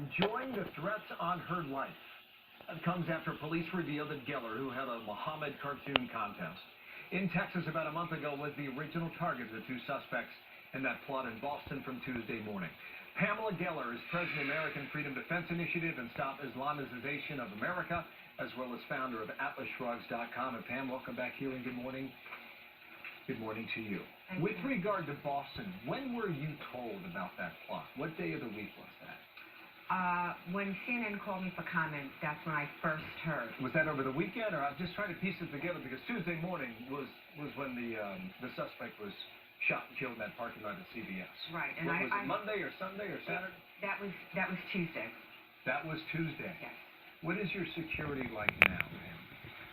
enjoying the threats on her life. That comes after police revealed that Geller, who had a Muhammad cartoon contest in Texas about a month ago, was the original target of the two suspects in that plot in Boston from Tuesday morning. Pamela Geller is president of the American Freedom Defense Initiative and Stop Islamization of America, as well as founder of AtlasShrugs.com. And Pam, welcome back here and good morning. Good morning to you. With regard to Boston, when were you told about that plot? What day of the week was that? When CNN called me for comment, that's when I first heard. Was that over the weekend, or I'm just trying to piece it together because Tuesday morning was when the suspect was shot and killed in that parking lot at CVS. Right, and was it Monday or Sunday or Saturday? That was Tuesday. That was Tuesday. Yes. What is your security like now, ma'am?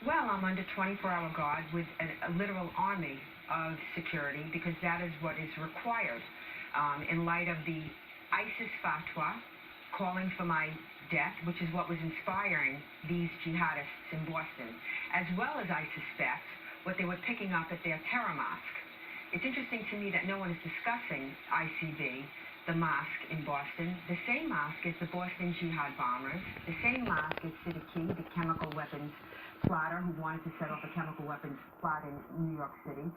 Well, I'm under 24-hour guard with a literal army of security because that is what is required in light of the ISIS fatwa calling for my death, which is what was inspiring these jihadists in Boston, as well as, I suspect, what they were picking up at their terror mosque. It's interesting to me that no one is discussing ICB, the mosque in Boston. The same mosque is the Boston jihad bombers. The same mosque is Siddiqui, the chemical weapons plotter who wanted to set off a chemical weapons plot in New York City.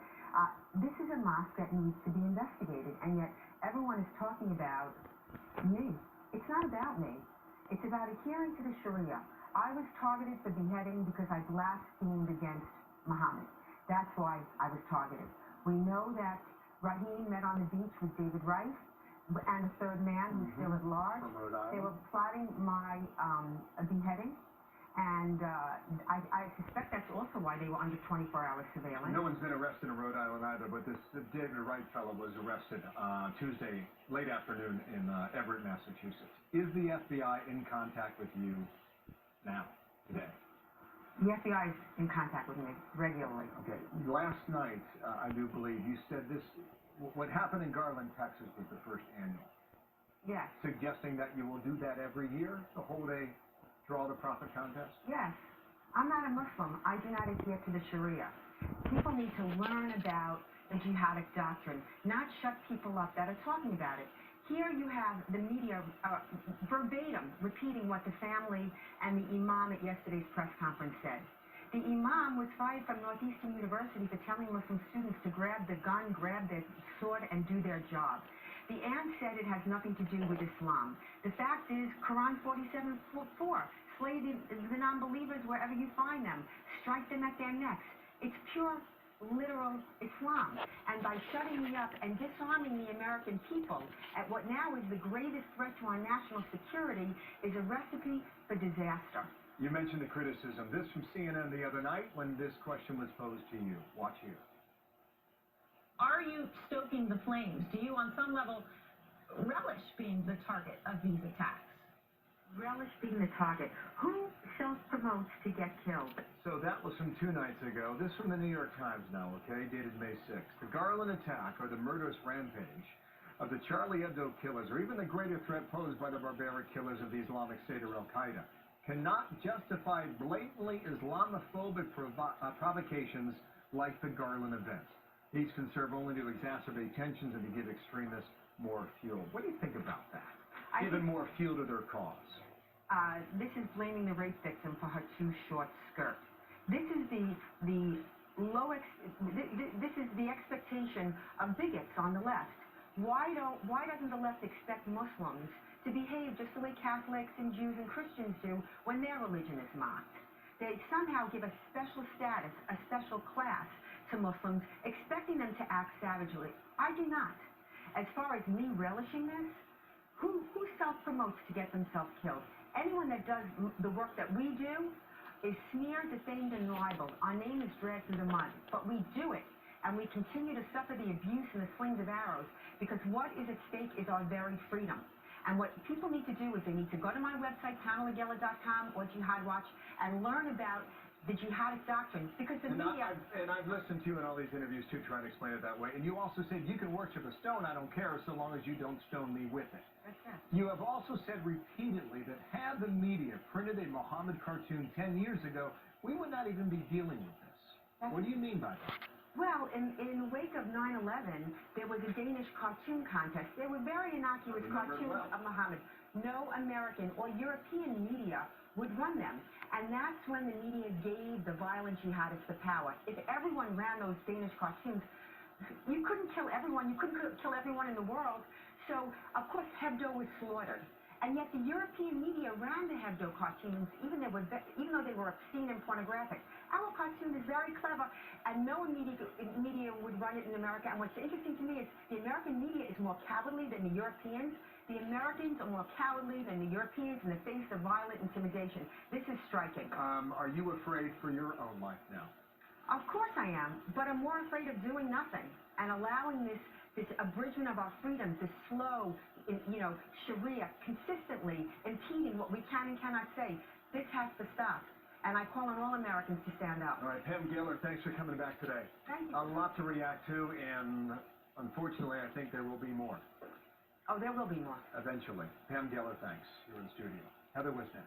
This is a mosque that needs to be investigated, and yet everyone is talking about me. It's not about me. It's about adhering to the Sharia. I was targeted for beheading because I blasphemed against Muhammad. That's why I was targeted. We know that Rahim met on the beach with David Rice and the third man who's still at large. They were plotting my beheading, and I suspect that's also why they were under 24-hour surveillance. No one's been arrested in Rhode Island either, but this David Wright fellow was arrested Tuesday late afternoon in Everett, Massachusetts. Is the FBI in contact with you now, today? The FBI is in contact with me regularly. Okay. Last night, I do believe, you said this, what happened in Garland, Texas was the first annual. Yes. Suggesting that you will do that every year, the whole day draw the profit contest? Yes. I'm not a Muslim. I do not adhere to the Sharia. People need to learn about the jihadic doctrine, not shut people up that are talking about it. Here you have the media verbatim repeating what the family and the imam at yesterday's press conference said. The imam was fired from Northeastern University for telling Muslim students to grab the gun, grab their sword, and do their job. The aunt said it has nothing to do with Islam. The fact is, Quran 47:4, slay the non-believers wherever you find them, strike them at their necks. It's pure literal Islam, and by shutting me up and disarming the American people at what now is the greatest threat to our national security is a recipe for disaster. You mentioned the criticism. This from CNN the other night when this question was posed to you. Watch here. Are you stoking the flames? Do you, on some level, relish being the target of these attacks? Relish being the target. Who self-promotes to get killed? So that was from 2 nights ago. This from the New York Times now, okay, dated May 6th. The Garland attack, or the murderous rampage of the Charlie Hebdo killers, or even the greater threat posed by the barbaric killers of the Islamic State or Al-Qaeda, cannot justify blatantly Islamophobic provocations like the Garland event. These can serve only to exacerbate tensions and to give extremists more fuel. What do you think about that? Giving more fuel to their cause. This is blaming the rape victim for her too short skirt. This is the expectation of bigots on the left. Why doesn't the left expect Muslims to behave just the way Catholics and Jews and Christians do when their religion is mocked? They somehow give a special status, a special class to Muslims, expecting them to act savagely. I do not. As far as me relishing this, who self-promotes to get themselves killed? Anyone that does the work that we do is smeared, defamed, and libeled. Our name is dragged through the mud, but we do it, and we continue to suffer the abuse and the slings of arrows because what is at stake is our very freedom. And what people need to do is they need to go to my website, PamelaGeller.com or Jihad Watch, and learn about the jihadist doctrine, because the media... I've listened to you in all these interviews, too, trying to explain it that way. And you also said you can worship a stone, I don't care, so long as you don't stone me with it. That's right. You have also said repeatedly that had the media printed a Muhammad cartoon 10 years ago, we would not even be dealing with this. What do you mean by that? Well, in the wake of 9/11, there was a Danish cartoon contest. There were very innocuous cartoons of Muhammad. no American or European media would run them. And that's when the media gave the violent jihadists the power. If everyone ran those Danish cartoons, you couldn't kill everyone. You couldn't kill everyone in the world. So, of course, Hebdo was slaughtered. And yet the European media ran the Hebdo cartoons, even though they were obscene and pornographic. Our cartoon is very clever, and no media would run it in America. And what's interesting to me is the American media is more cowardly than the Europeans. The Americans are more cowardly than the Europeans in the face of violent intimidation. This is striking. Are you afraid for your own life now? Of course I am, but I'm more afraid of doing nothing and allowing this abridgment of our freedoms, this slow, Sharia, consistently impeding what we can and cannot say. This has to stop. And I call on all Americans to stand up. All right, Pam Gaylor, thanks for coming back today. Thank you. A lot to react to, and unfortunately, I think there will be more. Oh, there will be more. Eventually. Pam Gaylor, thanks. You're in studio. Heather Wisniewski.